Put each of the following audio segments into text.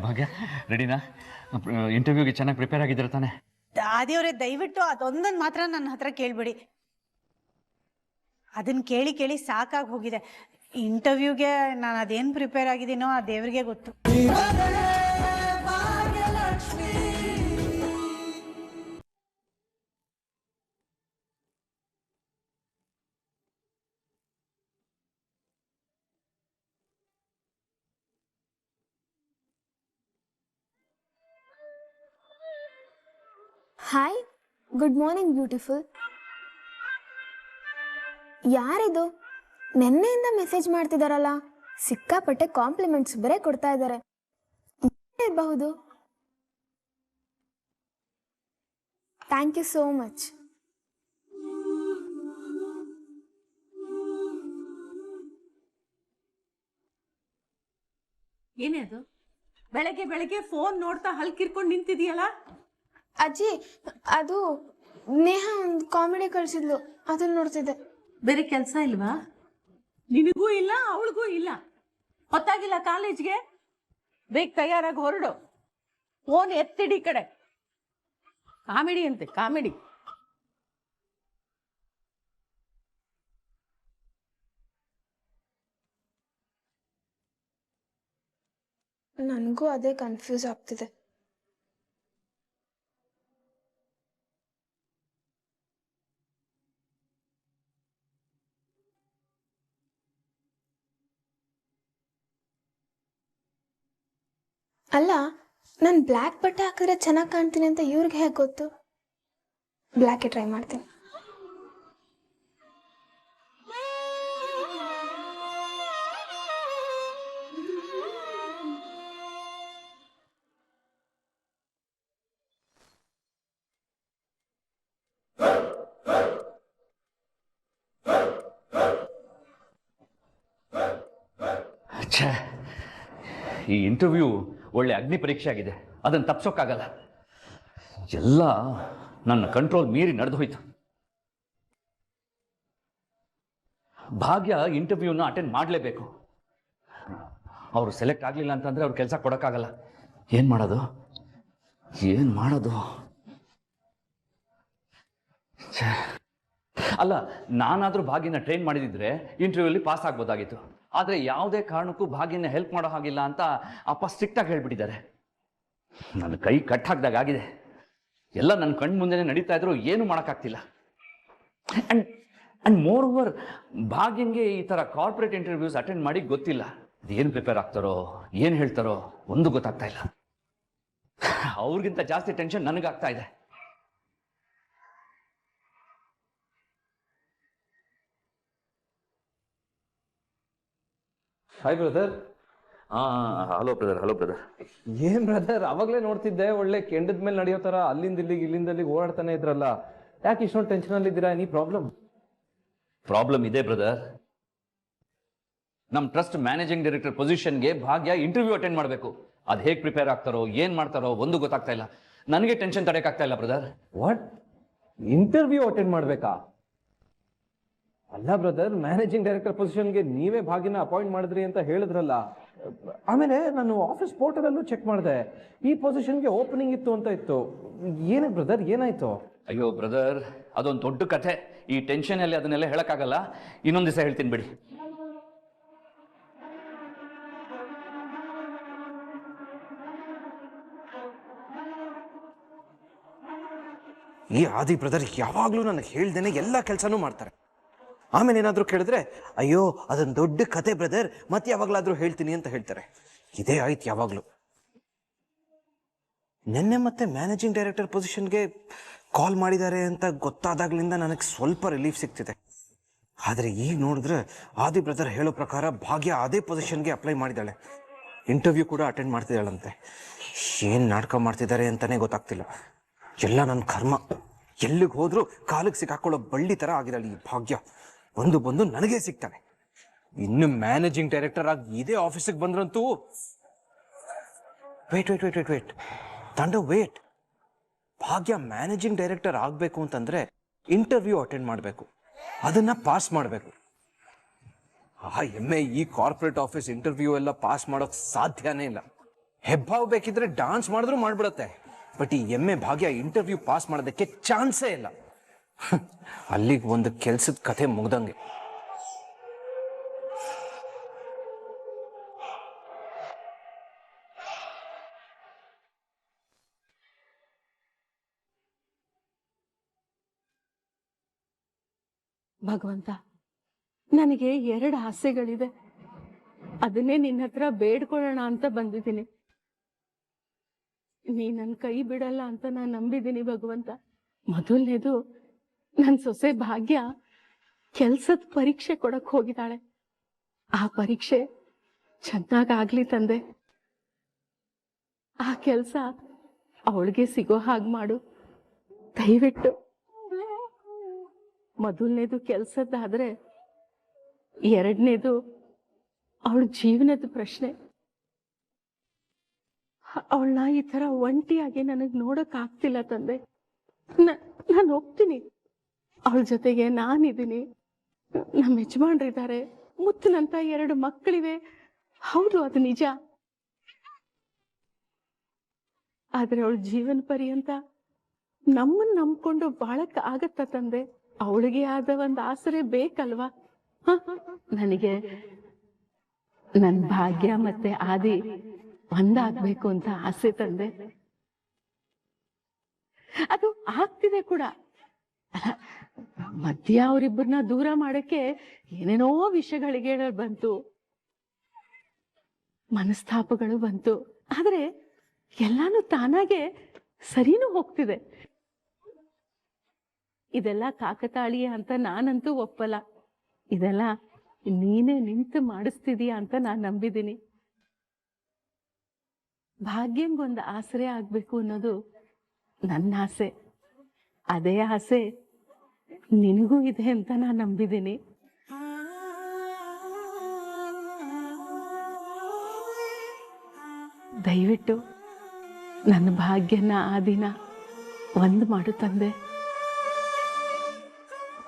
ಭಾಗ್ಯ ರೆಡಿನಾ? ಇಂಟರ್ವ್ಯೂಗೆ ಚೆನ್ನಾಗಿ ಪ್ರಿಪೇರ್ ಆಗಿದ್ದೀರ ತಾನೆ? ಆದಿಯವರೇ ದಯವಿಟ್ಟು ಅದೊಂದನ್ನು ಮಾತ್ರ ನನ್ನ ಹತ್ರ ಕೇಳ್ಬಿಡಿ. ಅದನ್ನ ಕೇಳಿ ಕೇಳಿ ಸಾಕಾಗಿ ಹೋಗಿದೆ. ಇಂಟರ್ವ್ಯೂಗೆ ನಾನು ಅದೇನು ಪ್ರಿಪೇರ್ ಆಗಿದ್ದೀನೋ ಆ ದೇವ್ರಿಗೆ ಗೊತ್ತು. Hi, good morning beautiful. ಯಾರಿದು? ನೆನ್ನೆಯಿಂದ ಮೆಸೇಜ್ ಮಾಡ್ತಿದಾರಲ್ಲ, ಸಿಕ್ಕಾಪಟ್ಟೆ ಕಾಂಪ್ಲಿಮೆಂಟ್ಸ್ ಬೇರೆ ಕೊಡ್ತಾ ಇದ್ದಾರೆ. ಇರಬಹುದು. Thank you so much. ಏನೇ ಅದು ಬೆಳಗ್ಗೆ ಬೆಳಗ್ಗೆ ಫೋನ್ ನೋಡ್ತಾ ಹಲ್ಕಿರ್ಕೊಂಡು ನಿಂತಿದೀಯಲ್ಲ? ಅಜ್ಜಿ, ಅದು ನೇಹ ಒಂದು ಕಾಮಿಡಿ ಕಳಿಸಿದ್ಲು, ಅದನ್ನ ನೋಡ್ತಿದ್ದೆ. ಬೇರೆ ಕೆಲಸ ಇಲ್ವಾ ನಿನಗೂ? ಇಲ್ಲ ಅವಳಿಗೂ ಇಲ್ಲ. ಹೊತ್ತಾಗಿಲ್ಲ ಕಾಲೇಜ್ಗೆ? ಬೇಗ ತಯಾರಾಗಿ ಹೊರಡು. ಫೋನ್ ಎತ್ತಿಡಿ ಕಡೆ. ಕಾಮಿಡಿ ಅಂತೆ, ಕಾಮಿಡಿ. ನನಗೂ ಅದೇ ಕನ್ಫ್ಯೂಸ್ ಆಗ್ತಿದೆ. ಅಲ್ಲ, ನಾನು ಬ್ಲ್ಯಾಕ್ ಬಟ್ಟೆ ಹಾಕಿದ್ರೆ ಚೆನ್ನಾಗಿ ಕಾಣ್ತೀನಿ ಅಂತ ಇವ್ರಿಗೆ ಹೇಗೆ ಗೊತ್ತು? ಬ್ಲ್ಯಾಕೆ ಟ್ರೈ ಮಾಡ್ತೀನಿ. ಈ ಇಂಟರ್ವ್ಯೂ ಒಳ್ಳೆ ಅಗ್ನಿ ಪರೀಕ್ಷೆ ಆಗಿದೆ. ಅದನ್ನು ತಪ್ಪಿಸೋಕ್ಕಾಗಲ್ಲ. ಎಲ್ಲ ನನ್ನ ಕಂಟ್ರೋಲ್ ಮೀರಿ ನಡೆದು ಹೋಯ್ತು. ಭಾಗ್ಯ ಇಂಟರ್ವ್ಯೂನ ಅಟೆಂಡ್ ಮಾಡಲೇಬೇಕು. ಅವರು ಸೆಲೆಕ್ಟ್ ಆಗಲಿಲ್ಲ ಅಂತಂದರೆ ಅವ್ರು ಕೆಲಸ ಕೊಡೋಕ್ಕಾಗಲ್ಲ. ಏನು ಮಾಡೋದು? ಅಲ್ಲ, ನಾನಾದರೂ ಭಾಗ್ಯನ ಟ್ರೈನ್ ಮಾಡಿದಿದ್ರೆ ಇಂಟರ್ವ್ಯೂಲಿ ಪಾಸ್ ಆಗ್ಬೋದಾಗಿತ್ತು. ಆದರೆ ಯಾವುದೇ ಕಾರಣಕ್ಕೂ ಭಾಗ್ಯನ ಹೆಲ್ಪ್ ಮಾಡೋ ಹಾಗಿಲ್ಲ ಅಂತ ಅಪ್ಪ ಸ್ಟ್ರಿಕ್ಟಾಗಿ ಹೇಳ್ಬಿಟ್ಟಿದ್ದಾರೆ. ನನ್ನ ಕೈ ಕಟ್ ಹಾಕ್ದಾಗ ಆಗಿದೆ. ಎಲ್ಲ ನನ್ನ ಕಣ್ಣು ಮುಂದೆನೇ ನಡೀತಾ ಇದ್ರು, ಏನು ಮಾಡೋಕ್ಕಾಗ್ತಿಲ್ಲ. ಆ್ಯಂಡ್ ಮೋರ್ ಓವರ್, ಭಾಗ್ಯಂಗೆ ಈ ಥರ ಕಾರ್ಪೊರೇಟ್ ಇಂಟರ್ವ್ಯೂಸ್ ಅಟೆಂಡ್ ಮಾಡಿ ಗೊತ್ತಿಲ್ಲ. ಏನು ಪ್ರಿಪೇರ್ ಆಗ್ತಾರೋ, ಏನು ಹೇಳ್ತಾರೋ ಒಂದು ಗೊತ್ತಾಗ್ತಾ ಇಲ್ಲ. ಅವ್ರಿಗಿಂತ ಜಾಸ್ತಿ ಟೆನ್ಷನ್ ನನಗಾಗ್ತಾ ಇದೆ. Hi brother. Hello brother. ಏನ್ ಬ್ರದರ್, ಅವಾಗಲೇ ನೋಡ್ತಿದ್ದೆ ಒಳ್ಳೆ ಕೆಂಡದ ಮೇಲೆ ನಡೆಯೋ ತರ ಅಲ್ಲಿಂದ ಇಲ್ಲಿಗೆ ಓಡಾಡ್ತಾನೆ ಇದ್ರಲ್ಲ. ಯಾಕೆ ಇಷ್ಟೊಂದು ಟೆನ್ಷನ್ ಅಲ್ಲಿ ಇದ್ದೀರಾ? ಎನಿ ಪ್ರಾಬ್ಲಮ್ ಇದೆ ಬ್ರದರ್. ನಮ್ಮ ಟ್ರಸ್ಟ್ ಮ್ಯಾನೇಜಿಂಗ್ ಡೈರೆಕ್ಟರ್ ಪೊಸಿಷನ್ಗೆ ಭಾಗ್ಯ ಇಂಟರ್ವ್ಯೂ ಅಟೆಂಡ್ ಮಾಡಬೇಕು. ಅದು ಹೇಗೆ ಪ್ರಿಪೇರ್ ಆಗ್ತಾರೋ, ಏನು ಮಾಡ್ತಾರೋ ಒಂದು ಗೊತ್ತಾಗ್ತಾ ಇಲ್ಲ. ನನಗೆ ಟೆನ್ಷನ್ ತಡೆಯೋಕ್ಕಾಗ್ತಾ ಇಲ್ಲ ಬ್ರದರ್. ವಾಟ್? ಇಂಟರ್ವ್ಯೂ ಅಟೆಂಡ್ ಮಾಡ್ಬೇಕಾ? ಅಲ್ಲ ಬ್ರದರ್, ಮ್ಯಾನೇಜಿಂಗ್ ಡೈರೆಕ್ಟರ್ ಪೊಸಿಷನ್ಗೆ ನೀವೇ ಭಾಗ್ಯನ ಅಪಾಯಿಂಟ್ ಮಾಡಿದ್ರಿ ಅಂತ ಹೇಳಿದ್ರಲ್ಲ. ಆಮೇಲೆ ನಾನು ಆಫೀಸ್ ಪೋರ್ಟಲಲ್ಲೂ ಚೆಕ್ ಮಾಡಿದೆ, ಈ ಪೊಸಿಷನ್ಗೆ ಓಪನಿಂಗ್ ಇತ್ತು ಅಂತ ಇತ್ತು. ಏನೇ ಬ್ರದರ್, ಏನಾಯ್ತು? ಅಯ್ಯೋ ಬ್ರದರ್, ಅದೊಂದು ದೊಡ್ಡ ಕಥೆ. ಈ ಟೆನ್ಷನಲ್ಲಿ ಅದನ್ನೆಲ್ಲ ಹೇಳಕ್ಕಾಗಲ್ಲ. ಇನ್ನೊಂದು ದಿವಸ ಹೇಳ್ತೀನಿ ಬಿಡಿ. ಈ ಆದಿ ಬ್ರದರ್ ಯಾವಾಗಲೂ ನನಗೆ ಹೇಳ್ದೇನೆ ಎಲ್ಲ ಕೆಲಸನೂ ಮಾಡ್ತಾರೆ. ಆಮೇಲೆ ಏನಾದರೂ ಕೇಳಿದ್ರೆ, ಅಯ್ಯೋ ಅದೊಂದು ದೊಡ್ಡ ಕತೆ ಬ್ರದರ್, ಮತ್ತೆ ಯಾವಾಗಲಾದರೂ ಹೇಳ್ತೀನಿ ಅಂತ ಹೇಳ್ತಾರೆ. ಇದೇ ಆಯ್ತು ಯಾವಾಗಲೂ. ನಿನ್ನೆ ಮತ್ತೆ ಮ್ಯಾನೇಜಿಂಗ್ ಡೈರೆಕ್ಟರ್ ಪೊಸಿಷನ್ಗೆ ಕಾಲ್ ಮಾಡಿದ್ದಾರೆ ಅಂತ ಗೊತ್ತಾದಾಗ್ಲಿಂದ ನನಗೆ ಸ್ವಲ್ಪ ರಿಲೀಫ್ ಸಿಗ್ತಿದೆ. ಆದರೆ ಈಗ ನೋಡಿದ್ರೆ ಆದಿ ಬ್ರದರ್ ಹೇಳೋ ಪ್ರಕಾರ ಭಾಗ್ಯ ಅದೇ ಪೊಸಿಷನ್ಗೆ ಅಪ್ಲೈ ಮಾಡಿದ್ದಾಳೆ. ಇಂಟರ್ವ್ಯೂ ಕೂಡ ಅಟೆಂಡ್ ಮಾಡ್ತಿದ್ದಾಳಂತೆ. ಏನು ನಾಟಕ ಮಾಡ್ತಿದ್ದಾರೆ ಅಂತಲೇ ಗೊತ್ತಾಗ್ತಿಲ್ಲ. ಎಲ್ಲ ನನ್ನ ಕರ್ಮ. ಎಲ್ಲಿಗೆ ಹೋದ್ರೂ ಕಾಲಿಗೆ ಸಿಕ್ಕಾಕೊಳ್ಳೋ ಬಳ್ಳಿ ಥರ ಆಗಿದ್ದಾಳೆ ಈ ಭಾಗ್ಯ. ಬಂದು ನನಗೇ ಸಿಗ್ತಾನೆ. ಇನ್ನು ಮ್ಯಾನೇಜಿಂಗ್ ಡೈರೆಕ್ಟರ್ ಆಗಿ ಇದೇ ಆಫೀಸಿಗೆ ಬಂದ್ರಂತೂ ವೇಟ್ ತಾಂಡವ್ ವೇಟ್. ಭಾಗ್ಯ ಮ್ಯಾನೇಜಿಂಗ್ ಡೈರೆಕ್ಟರ್ ಆಗಬೇಕು ಅಂತಂದ್ರೆ ಇಂಟರ್ವ್ಯೂ ಅಟೆಂಡ್ ಮಾಡಬೇಕು, ಅದನ್ನ ಪಾಸ್ ಮಾಡಬೇಕು. ಈ ಕಾರ್ಪೊರೇಟ್ ಆಫೀಸ್ ಇಂಟರ್ವ್ಯೂ ಎಲ್ಲ ಪಾಸ್ ಮಾಡೋಕೆ ಸಾಧ್ಯನೇ ಇಲ್ಲ. ಹೆಬ್ಬಾವ್ ಬೇಕಿದ್ರೆ ಡಾನ್ಸ್ ಮಾಡಿದ್ರು ಮಾಡ್ಬಿಡತ್ತೆ. ಬಟ್ ಈ ಎಮ್ಮೆ ಭಾಗ್ಯ ಇಂಟರ್ವ್ಯೂ ಪಾಸ್ ಮಾಡೋದಕ್ಕೆ ಚಾನ್ಸೇ ಇಲ್ಲ. ಅಲ್ಲಿಗೆ ಒಂದು ಕೆಲ್ಸದ ಕಥೆ ಮುಗ್ದಂಗೆ. ಭಗವಂತ, ನನಗೆ 2 ಆಸೆಗಳಿದೆ. ಅದನ್ನೇ ನಿನ್ನ ಹತ್ರ ಬೇಡ್ಕೊಳ್ಳೋಣ ಅಂತ ಬಂದಿದ್ದೀನಿ. ನೀ ನನ್ನ ಕೈ ಬಿಡಲ್ಲ ಅಂತ ನಾನು ನಂಬಿದ್ದೀನಿ ಭಗವಂತ. ಮೊದಲನೇದು, ನನ್ನ ಸೊಸೆ ಭಾಗ್ಯ ಕೆಲ್ಸದ ಪರೀಕ್ಷೆ ಕೊಡಕ್ ಹೋಗಿದ್ದಾಳೆ. ಆ ಪರೀಕ್ಷೆ ಚೆನ್ನಾಗಾಗ್ಲಿ ತಂದೆ. ಆ ಕೆಲಸ ಅವಳಿಗೆ ಸಿಗೋ ಹಾಗೆ ಮಾಡು ದಯವಿಟ್ಟು. ಮೊದಲನೇದು ಕೆಲ್ಸದ್ದಾದ್ರೆ, 2ನೇದು ಅವಳ ಜೀವನದ ಪ್ರಶ್ನೆ. ಅವಳನ್ನ ಈ ತರ ಒಂಟಿಯಾಗಿ ನನಗೆ ನೋಡಕ್ ಆಗ್ತಿಲ್ಲ ತಂದೆ. ನಾನು ಹೋಗ್ತೀನಿ, ಅವಳ ಜೊತೆಗೆ ನಾನಿದ್ದೀನಿ, ನಮ್ಮ ಯಜಮಾನ್ರಿದ್ದಾರೆ, ಮುತ್ತಿನಂತ 2 ಮಕ್ಕಳಿವೆ. ಹೌದು, ಅದು ನಿಜ. ಆದ್ರೆ ಅವಳ ಜೀವನ ಪರ್ಯಂತ ನಮ್ಮನ್ನ ನಂಬ್ಕೊಂಡು ಬಾಳಕ್ ಆಗತ್ತ ತಂದೆ? ಅವಳಿಗೆ ಆದ ಒಂದು ಆಸರೆ ಬೇಕಲ್ವಾ? ನನಗೆ ನನ್ನ ಭಾಗ್ಯ ಮತ್ತೆ ಆದಿ ಒಂದಾಗ್ಬೇಕು ಅಂತ ಆಸೆ ತಂದೆ. ಅದು ಆಗ್ತಿದೆ ಕೂಡ. ಮಧ್ಯ ಅವರಿಬ್ಬರನ್ನ ದೂರ ಮಾಡಕ್ಕೆ ಏನೇನೋ ವಿಷಯಗಳಿಗೆ ಬಂತು, ಮನಸ್ತಾಪಗಳು ಬಂತು. ಆದ್ರೆ ಎಲ್ಲಾನು ತಾನಾಗೆ ಸರಿನೂ ಹೋಗ್ತಿದೆ. ಇದೆಲ್ಲ ಕಾಕತಾಳೀಯ ಅಂತ ನಾನಂತೂ ಒಪ್ಪಲ್ಲ. ಇದೆಲ್ಲ ನೀನೇ ನಿಂತು ಮಾಡಿಸ್ತಿದೀಯ ಅಂತ ನಾನು ನಂಬಿದ್ದೀನಿ. ಭಾಗ್ಯಂಗೊಂದು ಆಸರೆ ಆಗ್ಬೇಕು ಅನ್ನೋದು ನನ್ನ ಆಸೆ. ಅದೇ ಆಸೆ ನಿನಗೂ ಇದೆ ಅಂತ ನಾನು ನಂಬಿದ್ದೀನಿ. ದಯವಿಟ್ಟು ನನ್ನ ಭಾಗ್ಯನ ಆ ದಿನ ಒಂದು ಮಾಡು ತಂದೆ.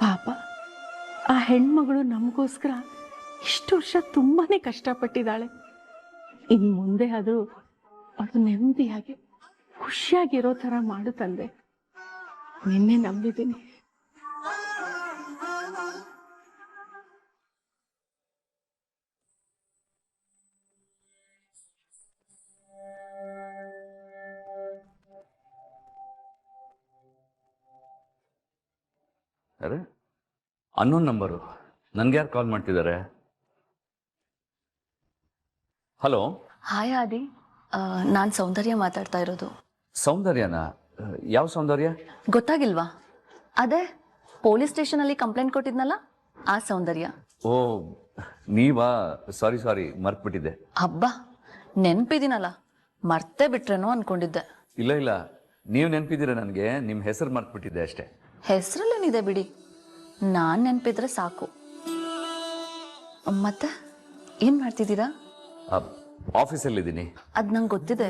ಪಾಪ ಆ ಹೆಣ್ಮಗಳು ನಮಗೋಸ್ಕರ ಇಷ್ಟು ವರ್ಷ ತುಂಬಾನೇ ಕಷ್ಟಪಟ್ಟಿದ್ದಾಳೆ. ಇನ್ನು ಮುಂದೆ ಅದು ನೆಮ್ಮದಿಯಾಗಿ ಖುಷಿಯಾಗಿರೋ ಥರ ಮಾಡು ತಂದೆ. ನಿನ್ನೆ ನಂಬಿದ್ದೀನಿ. ಅರೆ, ಅನ್ನೋನ್ ನಂಬರು. ನನ್ಗೆ ಯಾರು ಕಾಲ್ ಮಾಡ್ತಿದ್ದಾರೆ? ಹಲೋ. ಹಾಯ್ ಆದಿ, ನಾನು ಸೌಂದರ್ಯ ಮಾತಾಡ್ತಾ ಇರೋದು. ಸೌಂದರ್ಯನಾ? ಯಾವ ಸೌಂದರ್ಯ? ಗೊತ್ತಾಗಿಲ್ವಾ? ಅದೇ ಪೊಲೀಸ್ ಸ್ಟೇಷನಲ್ಲಿ ಕಂಪ್ಲೇಂಟ್ ಕೊಟ್ಟಿದ್ನಲ್ಲ, ಆ ಸೌಂದರ್ಯ. ಓ, ನೀವಾ? ಸಾರಿ, ಮರ್ತ್ಬಿಟ್ಟಿದ್ದೆ. ಹಬ್ಬ, ನೆನ್ಪಿದ್ದೀನಲ್ಲ, ಮರ್ತೇ ಬಿಟ್ರೇನೋ ಅನ್ಕೊಂಡಿದ್ದೆ. ಇಲ್ಲ, ನೀವು ನೆನಪಿದ್ದೀರ ನನಗೆ. ನಿಮ್ಮ ಹೆಸರು ಮರ್ತ್ಬಿಟ್ಟಿದ್ದೆ ಅಷ್ಟೇ. ಹೆಸರಲ್ಲೇನಿದೆ ಬಿಡಿ, ನಾನು ನೆನಪಿದ್ರೆ ಸಾಕು. ಮತ್ತೆ ಏನು ಮಾಡ್ತಿದ್ದೀರಾ? ಆಫೀಸಲ್ಲಿದ್ದೀನಿ. ಅದು ನಂಗೆ ಗೊತ್ತಿದೆ.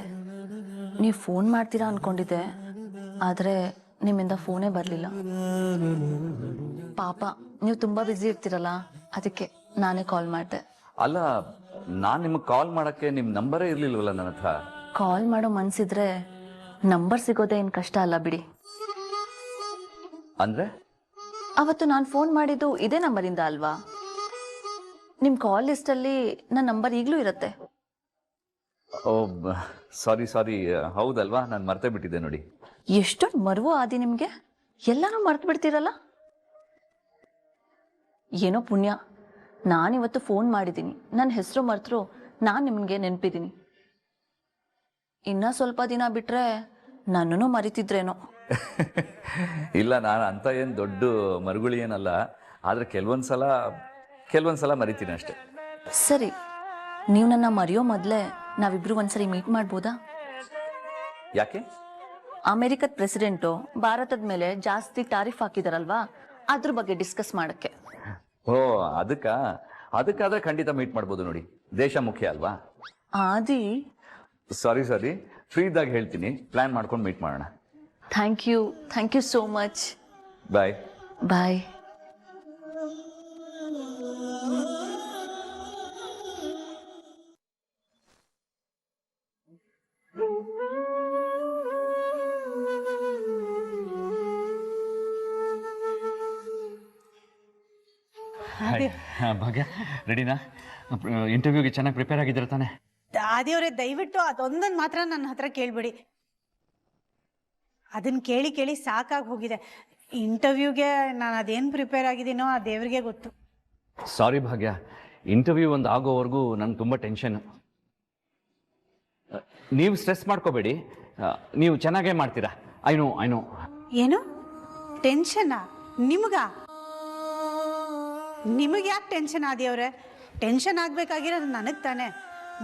ನೀವು ಫೋನ್ ಮಾಡ್ತೀರಾ ಅನ್ಕೊಂಡಿದ್ದೆ, ಆದರೆ ನಿಮ್ಮಿಂದ ಫೋನೇ ಬರಲಿಲ್ಲ. ಪಾಪ, ನೀವು ತುಂಬ ಬ್ಯುಸಿ ಇರ್ತೀರಲ್ಲ, ಅದಕ್ಕೆ ನಾನೇ ಕಾಲ್ ಮಾಡಿದೆ. ಅಲ್ಲ, ನಾನು ನಿಮಗೆ ಕಾಲ್ ಮಾಡೋಕ್ಕೆ ನಿಮ್ಮ ನಂಬರೇ ಇರಲಿಲ್ವಲ್ಲ ನನ್ನ ಹತ್ರ. ಕಾಲ್ ಮಾಡೋ ಮನ್ಸಿದ್ರೆ ನಂಬರ್ ಸಿಗೋದೇ ಏನು ಕಷ್ಟ ಅಲ್ಲ ಬಿಡಿ. ಅಂದರೆ ಅವತ್ತು ನಾನು ಫೋನ್ ಮಾಡಿದ್ದು ಇದೇ ನಂಬರಿಂದ ಅಲ್ವಾ? ನಿಮ್ಮ ಕಾಲ್ ಲಿಸ್ಟಲ್ಲಿ ನನ್ನ ನಂಬರ್ ಈಗಲೂ ಇರುತ್ತೆ. ಓ, ಸಾರಿ, ಹೌದಲ್ವಾ? ನಾನು ಮರ್ತೇ ಬಿಟ್ಟಿದ್ದೆ ನೋಡಿ. ಎಷ್ಟೊಂದು ಮರುವು ಆದಿ ನಿಮಗೆ, ಎಲ್ಲನೂ ಮರ್ತು ಬಿಡ್ತೀರಲ್ಲ. ಏನೋ ಪುಣ್ಯ, ನಾನಿವತ್ತು ಫೋನ್ ಮಾಡಿದ್ದೀನಿ, ನನ್ನ ಹೆಸರು ಮರ್ತರು ನಾನು ನಿಮಗೆ ನೆನಪಿದ್ದೀನಿ. ಇನ್ನೂ ಸ್ವಲ್ಪ ದಿನ ಬಿಟ್ಟರೆ ನನ್ನನ್ನು ಮರಿತಿದ್ರೇನೋ. ಇಲ್ಲ, ನಾನು ಅಂತ ಏನು ದೊಡ್ಡ ಮರುಗುಳಿ ಏನಲ್ಲ. ಆದರೆ ಕೆಲವೊಂದ್ಸಲ ಮರಿತೀನಿ ಅಷ್ಟೆ. ಸರಿ, ನೀವು ನನ್ನ ಮರೆಯೋ ಮೊದಲೇ ನಾವಿಬ್ರು ಒಂದ್ಸರಿ ಮೀಟ್ ಮಾಡ್ಬೋದಾ? ಯಾಕೆ? ಅಮೆರಿಕದ ಪ್ರೆಸಿಡೆಂಟು ಭಾರತದ ಮೇಲೆ ಜಾಸ್ತಿ ಟಾರಿಫ್ ಹಾಕಿದಾರಲ್ವಾ, ಅದ್ರ ಬಗ್ಗೆ ಡಿಸ್ಕಸ್ ಮಾಡಕ್ಕೆ. ಓ, ಅದಕ್ಕಾದ್ರೆ ಖಂಡಿತ ಮೀಟ್ ಮಾಡ್ಬೋದು ನೋಡಿ. ದೇಶ ಮುಖ್ಯ ಅಲ್ವಾ? ಆದಿ, ಸಾರಿ, ಫ್ರೀ ಇದ್ದಾಗ ಹೇಳ್ತೀನಿ, ಪ್ಲಾನ್ ಮಾಡ್ಕೊಂಡು ಮೀಟ್ ಮಾಡೋಣ. Thank you so much. Bye. Bhagya ರೆಡಿನಾ? ಇಂಟರ್ವ್ಯೂಗೆ ಚೆನ್ನಾಗಿ ಪ್ರಿಪೇರ್ ಆಗಿದ್ದೀರ ತಾನೆ? ಆದಿಯವರೇ ದಯವಿಟ್ಟು ಅದೊಂದನ್ನು ಮಾತ್ರ ನನ್ನ ಹತ್ರ ಕೇಳ್ಬಿಡಿ. ಅದನ್ನ ಕೇಳಿ ಕೇಳಿ ಸಾಕಾಗಿ ಹೋಗಿದೆ. ಇಂಟರ್ವ್ಯೂಗೆ ನಾನು ಅದೇನು ಪ್ರಿಪೇರ್ ಆಗಿದ್ದೀನೋ ಆ ದೇವ್ರಿಗೆ ಗೊತ್ತು. ಸಾರಿ ಭಾಗ್ಯ, ಇಂಟರ್ವ್ಯೂ ಒಂದು ಆಗೋವರೆಗೂ ನನಗೆ ತುಂಬ ಟೆನ್ಷನ್. ನೀವು ಸ್ಟ್ರೆಸ್ ಮಾಡ್ಕೋಬೇಡಿ, ನೀವು ಚೆನ್ನಾಗೇ ಮಾಡ್ತೀರಾ. I know. ಏನು ಟೆನ್ಷನ್ನಾ ನಿಮ್ಗ? ನಿಮಗೆ ಯಾಕೆ ಟೆನ್ಷನ್ ಆದಿಯವ್ರೆ? ಟೆನ್ಷನ್ ಆಗಬೇಕಾಗಿರೋದು ನನಗೆ ತಾನೆ.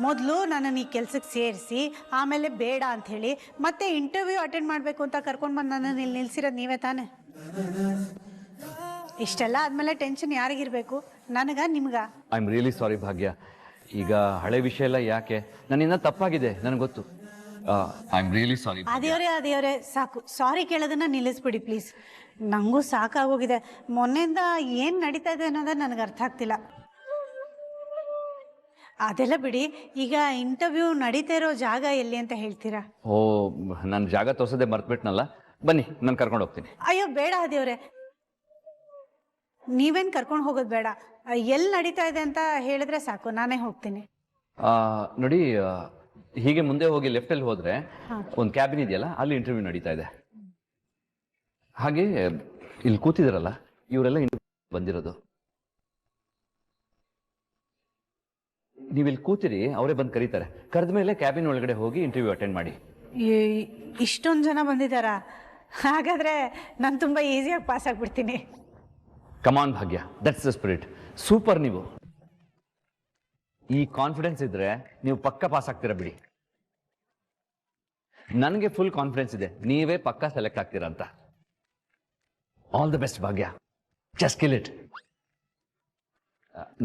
ಮೊದಲು ನನ್ನನ್ನು ಈ ಕೆಲ್ಸಕ್ಕೆ ಸೇರಿಸಿ ಆಮೇಲೆ ಬೇಡ ಅಂಥೇಳಿ ಮತ್ತೆ ಇಂಟರ್ವ್ಯೂ ಅಟೆಂಡ್ ಮಾಡಬೇಕು ಅಂತ ಕರ್ಕೊಂಡು ಬಂದು ನನ್ನನ್ನು ಇಲ್ಲಿ ನಿಲ್ಸಿರೋದು ನೀವೇ ತಾನೆ. ಇಷ್ಟೆಲ್ಲ ಆದಮೇಲೆ ಟೆನ್ಷನ್ ಯಾರಿಗಿರಬೇಕು, ನನಗ ನಿಮ್ಗ? ಐ ಆಮ್ ರಿಯಲಿ ಸಾರಿ ಭಾಗ್ಯ. ಈಗ ಹಳೆ ವಿಷಯ ಎಲ್ಲ ಯಾಕೆ, ನನ್ನಿಂದ ತಪ್ಪಾಗಿದೆ ನನಗೆ ಗೊತ್ತು. I am really sorry. ಅದೇವ್ರೆ ಸಾಕು, ಸಾರಿ ಕೇಳೋದನ್ನ ನಿಲ್ಲಿಸ್ಬಿಡಿ ಪ್ಲೀಸ್. ನನಗೂ ಸಾಕಾಗೋಗಿದೆ. ಮೊನ್ನೆಯಿಂದ ಏನು ನಡೀತಾ ಇದೆ ಅನ್ನೋದೇ ನನಗೆ ಅರ್ಥ ಆಗ್ತಿಲ್ಲ. ಅದೆಲ್ಲ ಬಿಡಿ, ಈಗ ಇಂಟರ್ವ್ಯೂ ನಡೀತಾ ಇರೋ ಜಾಗ ಎಲ್ಲಿ ಅಂತ ಹೇಳ್ತೀರಾ? ಓ, ನಾನು ಜಾಗ ತೋರಿಸೋದೇ ಮರ್ತ್ಬಿಟ್ನಲ್ಲ. ಬನ್ನಿ, ನಾನು ಕರ್ಕೊಂಡು ಹೋಗ್ತೀನಿ. ಅಯ್ಯೋ ಬೇಡ ಅದೇವ್ರೆ, ನೀವೇನು ಕರ್ಕೊಂಡು ಹೋಗೋದು ಬೇಡ. ಎಲ್ಲಿ ನಡೀತಾ ಇದೆ ಅಂತ ಹೇಳಿದ್ರೆ ಸಾಕು, ನಾನೇ ಹೋಗ್ತೀನಿ. ನೋಡಿ, ಹೀಗೆ ಮುಂದೆ ಹೋಗಿ ಲೆಫ್ಟಲ್ಲಿ ಹೋದರೆ ಒಂದು ಕ್ಯಾಬಿನ್ ಇದೆಯಲ್ಲ, ಅಲ್ಲಿ ಇಂಟರ್ವ್ಯೂ ನಡೀತಾ ಇದೆ. ಹಾಗೆ ಇಲ್ಲಿ ಕೂತಿದಾರಲ್ಲ, ಇವರೆಲ್ಲ ಬಂದಿರೋದು. ನೀವು ಇಲ್ಲಿ ಕೂತಿರಿ, ಅವರೇ ಬಂದು ಕರೀತಾರೆ. ಕರೆದ ಮೇಲೆ ಕ್ಯಾಬಿನ್ ಒಳಗಡೆ ಹೋಗಿ ಇಂಟರ್ವ್ಯೂ ಅಟೆಂಡ್ ಮಾಡಿ. ಇಷ್ಟೊಂದು ಜನ ಬಂದಿದ್ದಾರಾ? ಹಾಗಾದ್ರೆ ನಾನು ತುಂಬ ಈಸಿಯಾಗಿ pass ಆಗಿಬಿಡ್ತೀನಿ. Come on Bhagya, that's the spirit. Super. ನೀವು ಈ ಕಾನ್ಫಿಡೆನ್ಸ್ ಇದ್ರೆ ನೀವು ಪಕ್ಕ ಪಾಸ್ ಆಗ್ತೀರಾ ಬಿಡಿ. ನನಗೆ ಫುಲ್ ಕಾನ್ಫಿಡೆನ್ಸ್ ಇದೆ, ನೀವೇ ಪಕ್ಕ ಸೆಲೆಕ್ಟ್ ಆಗ್ತೀರಾ ಅಂತ. All the best Bhagya, just kill it.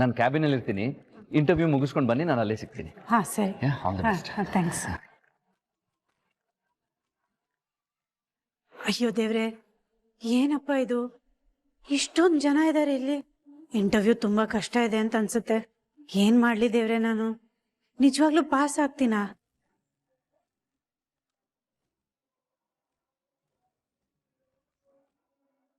ನಾನು ಕ್ಯಾಬಿನಲ್ಲಿ ಇರ್ತೀನಿ, ಇಂಟರ್ವ್ಯೂ ಮುಗಿಸ್ಕೊಂಡು ಬನ್ನಿ, ನಾನು ಅಲ್ಲೇ ಸಿಗ್ತೀನಿ. ಹಾಂ ಸರಿ. All the best. ಥ್ಯಾಂಕ್ಸ್. ಅಯ್ಯೋ ದೇವ್ರೆ, ಏನಪ್ಪ ಇದು, ಇಷ್ಟೊಂದು ಜನ ಇದ್ದಾರೆ ಇಲ್ಲಿ. ಇಂಟರ್ವ್ಯೂ ತುಂಬ ಕಷ್ಟ ಇದೆ ಅಂತ ಅನ್ಸುತ್ತೆ. ಏನು ಮಾಡಲಿ ದೇವ್ರೆ, ನಾನು ನಿಜವಾಗ್ಲೂ ಪಾಸ್ ಆಗ್ತೀನಾ?